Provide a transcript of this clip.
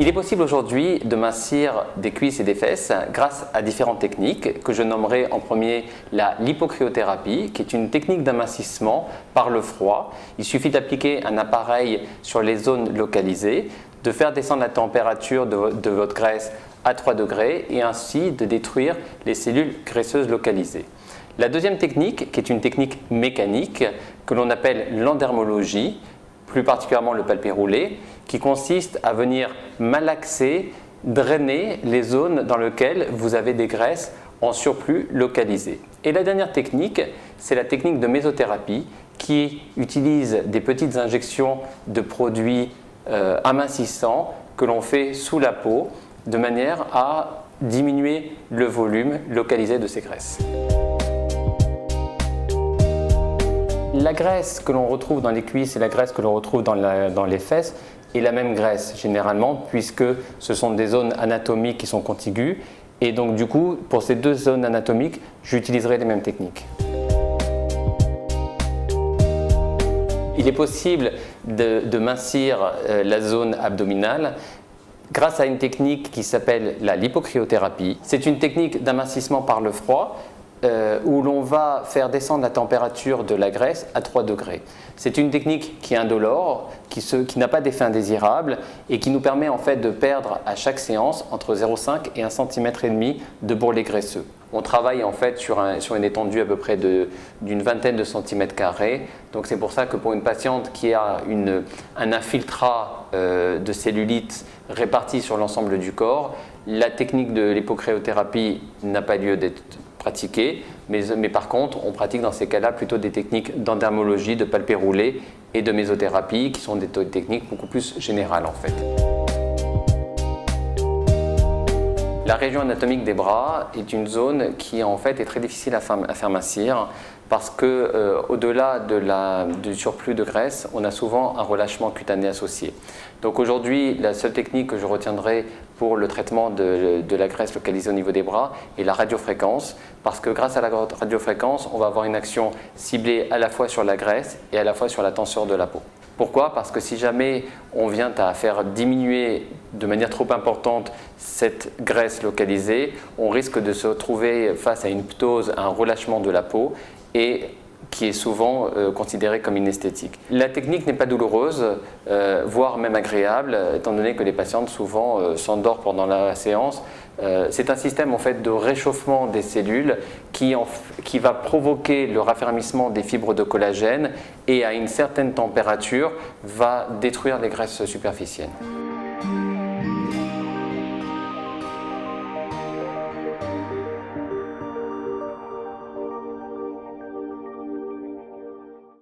Il est possible aujourd'hui de mincir des cuisses et des fesses grâce à différentes techniques que je nommerai en premier la lipocryothérapie, qui est une technique d'amincissement par le froid. Il suffit d'appliquer un appareil sur les zones localisées, de faire descendre la température de votre graisse à 3 degrés et ainsi de détruire les cellules graisseuses localisées. La deuxième technique, qui est une technique mécanique que l'on appelle l'endermologie, plus particulièrement le palpé roulé, qui consiste à venir malaxer, drainer les zones dans lesquelles vous avez des graisses en surplus localisées. Et la dernière technique, c'est la technique de mésothérapie qui utilise des petites injections de produits amincissants que l'on fait sous la peau de manière à diminuer le volume localisé de ces graisses. La graisse que l'on retrouve dans les cuisses et la graisse que l'on retrouve dans les fesses est la même graisse généralement, puisque ce sont des zones anatomiques qui sont contiguës, et donc du coup pour ces deux zones anatomiques j'utiliserai les mêmes techniques. Il est possible de mincir la zone abdominale grâce à une technique qui s'appelle la lipocryothérapie. C'est une technique d'amincissement par le froid où l'on va faire descendre la température de la graisse à 3 degrés. C'est une technique qui est indolore, qui n'a pas d'effet indésirable et qui nous permet en fait de perdre à chaque séance entre 0,5 et 1,5 cm de bourrelet graisseux. On travaille en fait sur une étendue à peu près d'une vingtaine de centimètres carrés. Donc c'est pour ça que pour une patiente qui a un infiltrat de cellulite réparti sur l'ensemble du corps, la technique de l'hypocryothérapie n'a pas lieu d'être pratiquée, mais par contre on pratique dans ces cas-là plutôt des techniques d'endermologie, de palpé roulé et de mésothérapie qui sont des techniques beaucoup plus générales en fait. La région anatomique des bras est une zone qui en fait est très difficile à faire mincir parce que au-delà du surplus de graisse, on a souvent un relâchement cutané associé. Donc aujourd'hui, la seule technique que je retiendrai pour le traitement de la graisse localisée au niveau des bras est la radiofréquence, parce que grâce à la radiofréquence, on va avoir une action ciblée à la fois sur la graisse et à la fois sur la tenseur de la peau. Pourquoi? Parce que si jamais on vient à faire diminuer de manière trop importante cette graisse localisée, on risque de se retrouver face à une ptose, à un relâchement de la peau et qui est souvent considérée comme inesthétique. La technique n'est pas douloureuse, voire même agréable, étant donné que les patientes souvent s'endorment pendant la séance. C'est un système en fait de réchauffement des cellules qui va provoquer le raffermissement des fibres de collagène et à une certaine température va détruire les graisses superficielles.